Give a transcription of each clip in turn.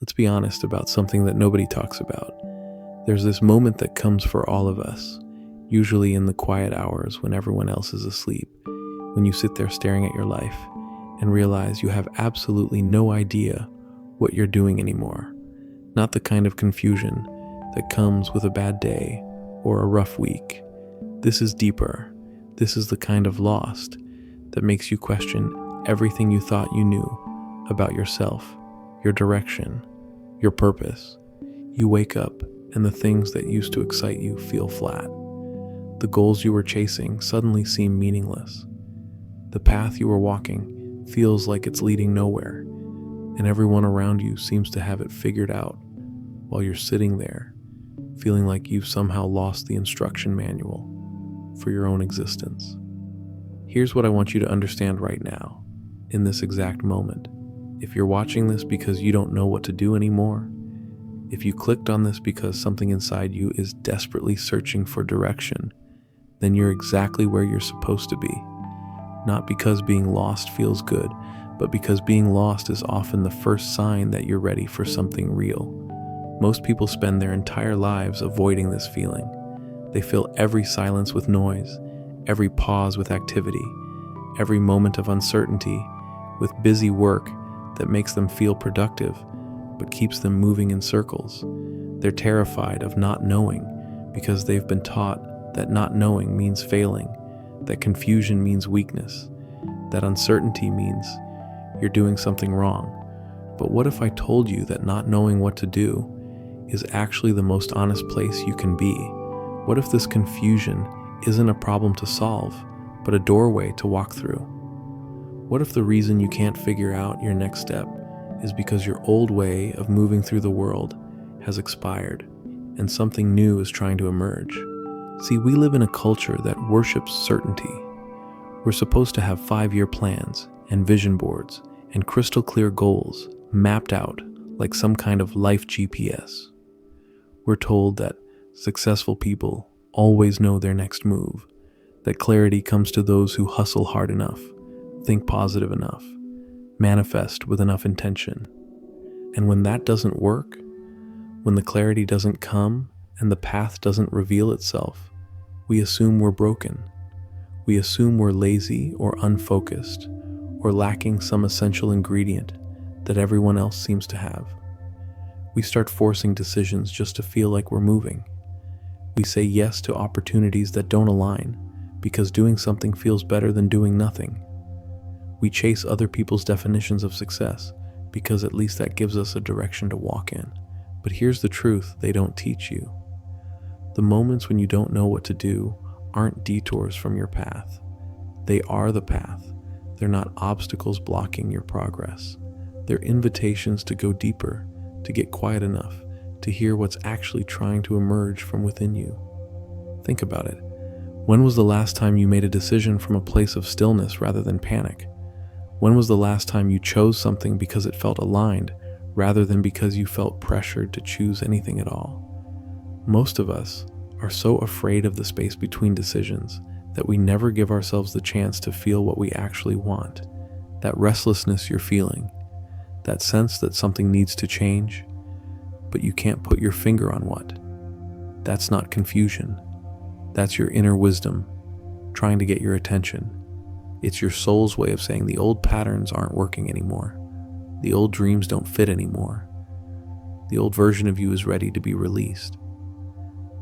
Let's be honest about something that nobody talks about. There's this moment that comes for all of us, usually in the quiet hours when everyone else is asleep, when you sit there staring at your life and realize you have absolutely no idea what you're doing anymore. Not the kind of confusion that comes with a bad day or a rough week. This is deeper. This is the kind of lost that makes you question everything you thought you knew about yourself, your direction, your purpose. You wake up and the things that used to excite you feel flat. The goals you were chasing suddenly seem meaningless. The path you were walking feels like it's leading nowhere, and everyone around you seems to have it figured out while you're sitting there, feeling like you've somehow lost the instruction manual for your own existence. Here's what I want you to understand right now, in this exact moment. If you're watching this because you don't know what to do anymore, if you clicked on this because something inside you is desperately searching for direction, then you're exactly where you're supposed to be. Not because being lost feels good, but because being lost is often the first sign that you're ready for something real. Most people spend their entire lives avoiding this feeling. They fill every silence with noise, every pause with activity, every moment of uncertainty with busy work that makes them feel productive, but keeps them moving in circles. They're terrified of not knowing because they've been taught that not knowing means failing, that confusion means weakness, that uncertainty means you're doing something wrong. But what if I told you that not knowing what to do is actually the most honest place you can be? What if this confusion isn't a problem to solve, but a doorway to walk through? What if the reason you can't figure out your next step is because your old way of moving through the world has expired and something new is trying to emerge? See, we live in a culture that worships certainty. We're supposed to have 5-year plans and vision boards and crystal clear goals mapped out like some kind of life GPS. We're told that successful people always know their next move, that clarity comes to those who hustle hard enough, think positive enough, manifest with enough intention. And when that doesn't work, when the clarity doesn't come and the path doesn't reveal itself, we assume we're broken. We assume we're lazy or unfocused or lacking some essential ingredient that everyone else seems to have. We start forcing decisions just to feel like we're moving. We say yes to opportunities that don't align because doing something feels better than doing nothing. We chase other people's definitions of success because at least that gives us a direction to walk in. But here's the truth they don't teach you. The moments when you don't know what to do aren't detours from your path. They are the path. They're not obstacles blocking your progress. They're invitations to go deeper, to get quiet enough, to hear what's actually trying to emerge from within you. Think about it. When was the last time you made a decision from a place of stillness rather than panic? When was the last time you chose something because it felt aligned rather than because you felt pressured to choose anything at all? Most of us are so afraid of the space between decisions that we never give ourselves the chance to feel what we actually want. That restlessness you're feeling, that sense that something needs to change, but you can't put your finger on what. That's not confusion. That's your inner wisdom trying to get your attention. It's your soul's way of saying the old patterns aren't working anymore. The old dreams don't fit anymore. The old version of you is ready to be released.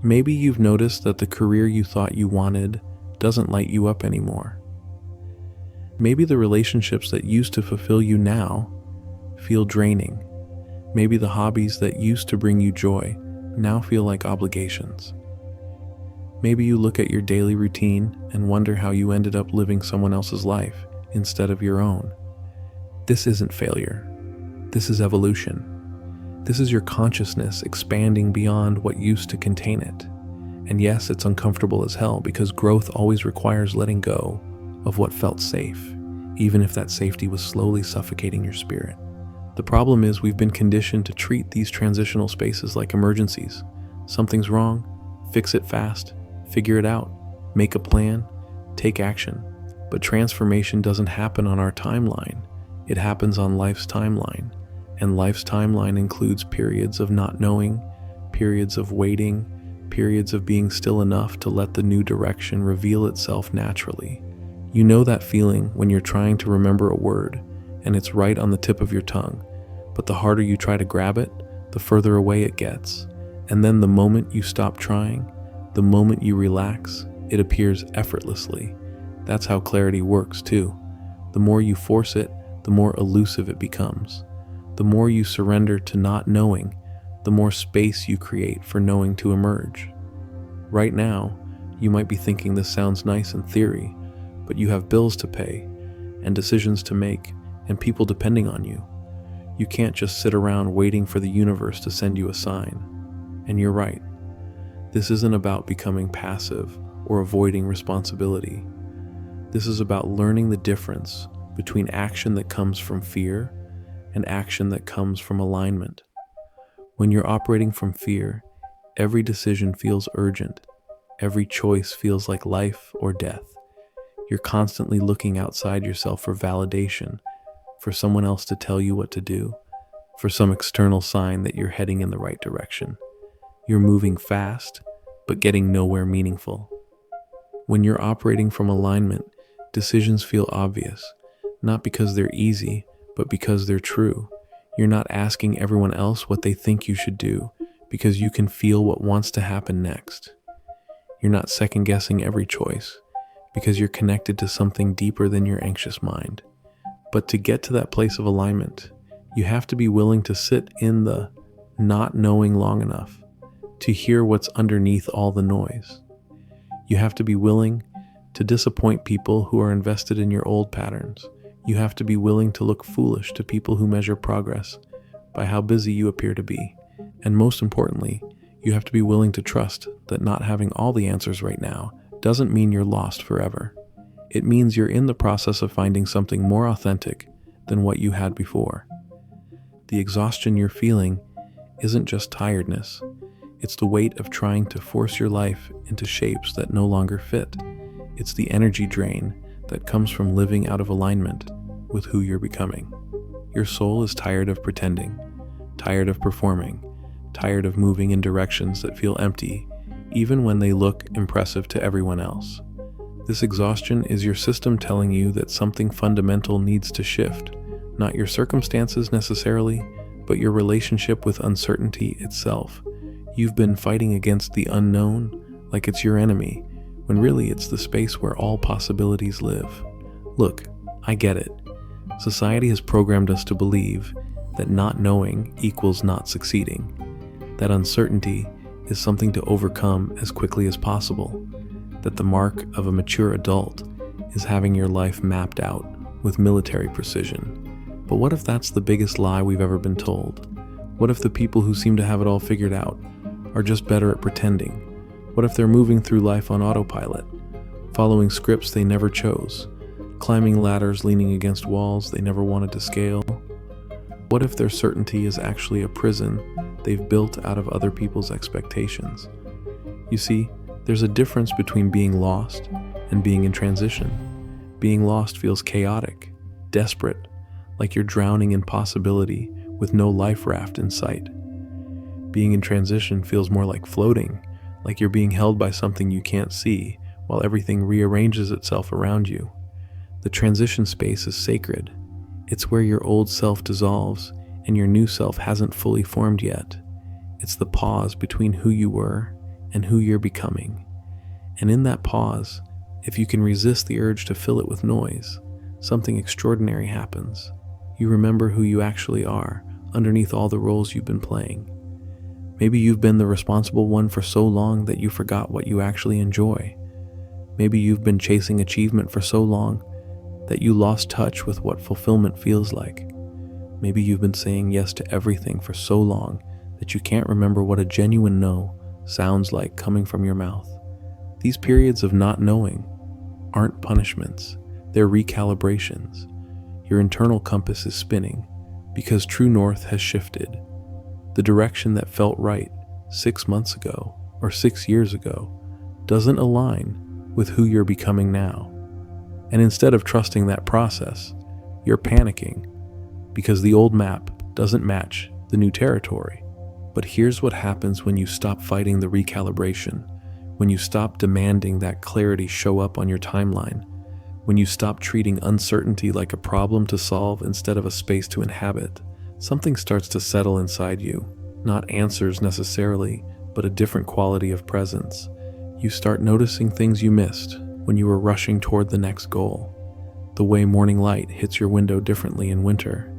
Maybe you've noticed that the career you thought you wanted doesn't light you up anymore. Maybe the relationships that used to fulfill you now feel draining. Maybe the hobbies that used to bring you joy now feel like obligations. Maybe you look at your daily routine and wonder how you ended up living someone else's life instead of your own. This isn't failure. This is evolution. This is your consciousness expanding beyond what used to contain it. And yes, it's uncomfortable as hell because growth always requires letting go of what felt safe, even if that safety was slowly suffocating your spirit. The problem is we've been conditioned to treat these transitional spaces like emergencies. Something's wrong, fix it fast, figure it out, make a plan, take action. But transformation doesn't happen on our timeline. It happens on life's timeline. And life's timeline includes periods of not knowing, periods of waiting, periods of being still enough to let the new direction reveal itself naturally. You know that feeling when you're trying to remember a word and it's right on the tip of your tongue, but the harder you try to grab it, the further away it gets. And then the moment you stop trying, the moment you relax, it appears effortlessly. That's how clarity works too. The more you force it, the more elusive it becomes. The more you surrender to not knowing, the more space you create for knowing to emerge. Right now, you might be thinking this sounds nice in theory, but you have bills to pay, and decisions to make, and people depending on you. You can't just sit around waiting for the universe to send you a sign. And you're right. This isn't about becoming passive or avoiding responsibility. This is about learning the difference between action that comes from fear and action that comes from alignment. When you're operating from fear, every decision feels urgent. Every choice feels like life or death. You're constantly looking outside yourself for validation, for someone else to tell you what to do, for some external sign that you're heading in the right direction. You're moving fast, but getting nowhere meaningful. When you're operating from alignment, decisions feel obvious, not because they're easy, but because they're true. You're not asking everyone else what they think you should do, because you can feel what wants to happen next. You're not second-guessing every choice, because you're connected to something deeper than your anxious mind. But to get to that place of alignment, you have to be willing to sit in the not knowing long enough to hear what's underneath all the noise. You have to be willing to disappoint people who are invested in your old patterns. You have to be willing to look foolish to people who measure progress by how busy you appear to be. And most importantly, you have to be willing to trust that not having all the answers right now doesn't mean you're lost forever. It means you're in the process of finding something more authentic than what you had before. The exhaustion you're feeling isn't just tiredness. It's the weight of trying to force your life into shapes that no longer fit. It's the energy drain that comes from living out of alignment with who you're becoming. Your soul is tired of pretending, tired of performing, tired of moving in directions that feel empty, even when they look impressive to everyone else. This exhaustion is your system telling you that something fundamental needs to shift, not your circumstances necessarily, but your relationship with uncertainty itself. You've been fighting against the unknown like it's your enemy, when really it's the space where all possibilities live. Look, I get it. Society has programmed us to believe that not knowing equals not succeeding, that uncertainty is something to overcome as quickly as possible, that the mark of a mature adult is having your life mapped out with military precision. But what if that's the biggest lie we've ever been told? What if the people who seem to have it all figured out are just better at pretending? What if they're moving through life on autopilot, following scripts they never chose, climbing ladders leaning against walls they never wanted to scale? What if their certainty is actually a prison they've built out of other people's expectations? You see, there's a difference between being lost and being in transition. Being lost feels chaotic, desperate, like you're drowning in possibility with no life raft in sight. Being in transition feels more like floating, like you're being held by something you can't see while everything rearranges itself around you. The transition space is sacred. It's where your old self dissolves and your new self hasn't fully formed yet. It's the pause between who you were and who you're becoming. And in that pause, if you can resist the urge to fill it with noise, something extraordinary happens. You remember who you actually are underneath all the roles you've been playing. Maybe you've been the responsible one for so long that you forgot what you actually enjoy. Maybe you've been chasing achievement for so long that you lost touch with what fulfillment feels like. Maybe you've been saying yes to everything for so long that you can't remember what a genuine no sounds like coming from your mouth. These periods of not knowing aren't punishments, they're recalibrations. Your internal compass is spinning because true north has shifted. The direction that felt right 6 months ago or 6 years ago doesn't align with who you're becoming now. And instead of trusting that process, you're panicking because the old map doesn't match the new territory. But here's what happens when you stop fighting the recalibration, when you stop demanding that clarity show up on your timeline, when you stop treating uncertainty like a problem to solve instead of a space to inhabit. Something starts to settle inside you, not answers necessarily, but a different quality of presence. You start noticing things you missed when you were rushing toward the next goal. The way morning light hits your window differently in winter,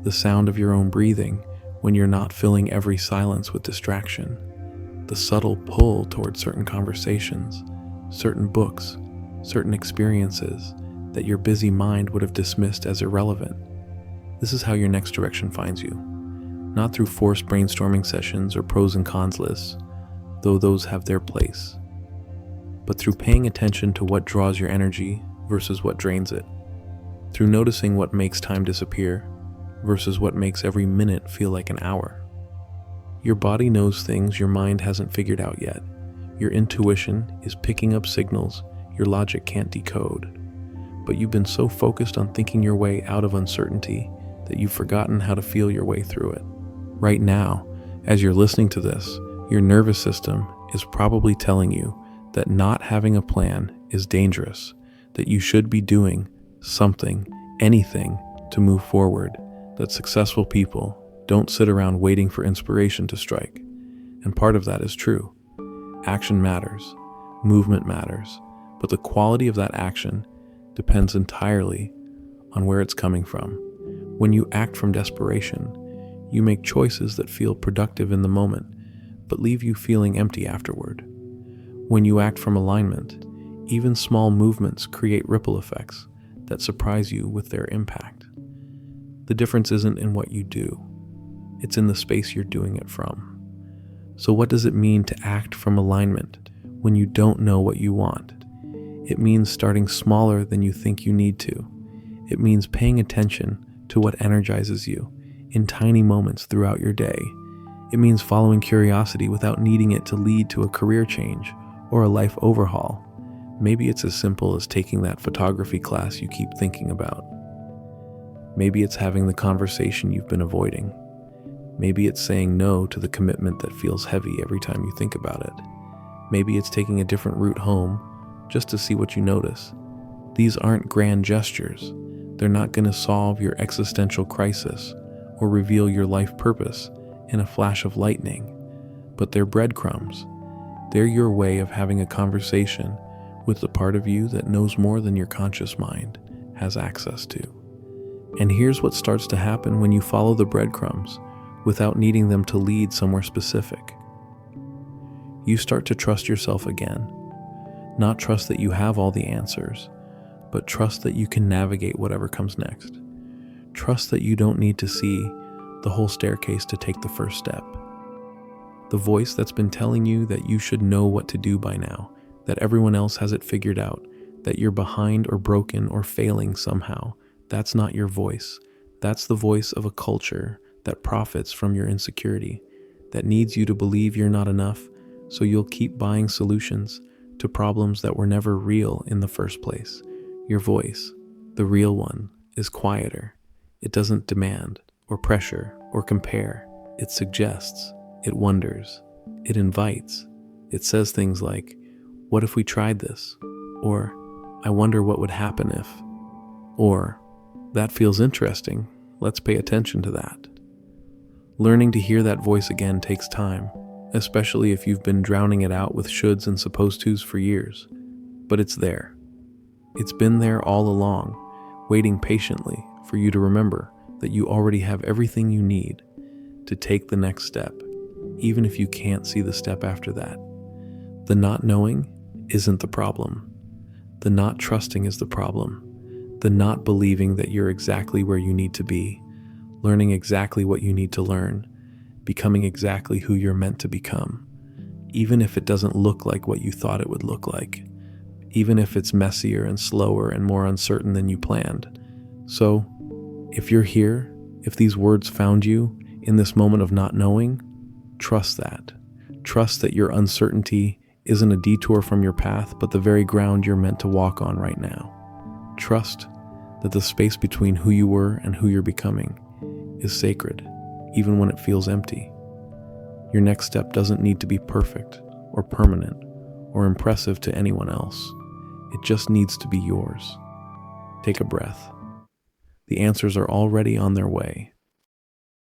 the sound of your own breathing when you're not filling every silence with distraction, the subtle pull toward certain conversations, certain books, certain experiences that your busy mind would have dismissed as irrelevant. This is how your next direction finds you, not through forced brainstorming sessions or pros and cons lists, though those have their place, but through paying attention to what draws your energy versus what drains it, through noticing what makes time disappear versus what makes every minute feel like an hour. Your body knows things your mind hasn't figured out yet. Your intuition is picking up signals your logic can't decode. But you've been so focused on thinking your way out of uncertainty that you've forgotten how to feel your way through it. Right now, as you're listening to this, your nervous system is probably telling you that not having a plan is dangerous, that you should be doing something, anything, to move forward, that successful people don't sit around waiting for inspiration to strike. And part of that is true. Action matters, movement matters, but the quality of that action depends entirely on where it's coming from. When you act from desperation, you make choices that feel productive in the moment, but leave you feeling empty afterward. When you act from alignment, even small movements create ripple effects that surprise you with their impact. The difference isn't in what you do, it's in the space you're doing it from. So what does it mean to act from alignment when you don't know what you want? It means starting smaller than you think you need to. It means paying attention to what energizes you in tiny moments throughout your day. It means following curiosity without needing it to lead to a career change or a life overhaul. Maybe it's as simple as taking that photography class you keep thinking about. Maybe it's having the conversation you've been avoiding. Maybe it's saying no to the commitment that feels heavy every time you think about it. Maybe it's taking a different route home just to see what you notice. These aren't grand gestures. They're not going to solve your existential crisis or reveal your life purpose in a flash of lightning, but they're breadcrumbs. They're your way of having a conversation with the part of you that knows more than your conscious mind has access to. And here's what starts to happen when you follow the breadcrumbs without needing them to lead somewhere specific. You start to trust yourself again. Not trust that you have all the answers, but trust that you can navigate whatever comes next. Trust that you don't need to see the whole staircase to take the first step. The voice that's been telling you that you should know what to do by now, that everyone else has it figured out, that you're behind or broken or failing somehow, that's not your voice. That's the voice of a culture that profits from your insecurity, that needs you to believe you're not enough, so you'll keep buying solutions to problems that were never real in the first place. Your voice, the real one, is quieter. It doesn't demand or pressure or compare. It suggests, it wonders, it invites. It says things like, "What if we tried this?" Or, "I wonder what would happen if," or, "That feels interesting, let's pay attention to that." Learning to hear that voice again takes time, especially if you've been drowning it out with shoulds and supposed tos for years. But it's there. It's been there all along, waiting patiently for you to remember that you already have everything you need to take the next step, even if you can't see the step after that. The not knowing isn't the problem. The not trusting is the problem. The not believing that you're exactly where you need to be, learning exactly what you need to learn, becoming exactly who you're meant to become, even if it doesn't look like what you thought it would look like, even if it's messier and slower and more uncertain than you planned. So, if you're here, if these words found you in this moment of not knowing, trust that. Trust that your uncertainty isn't a detour from your path, but the very ground you're meant to walk on right now. Trust that the space between who you were and who you're becoming is sacred, even when it feels empty. Your next step doesn't need to be perfect or permanent or impressive to anyone else. It just needs to be yours. Take a breath. The answers are already on their way.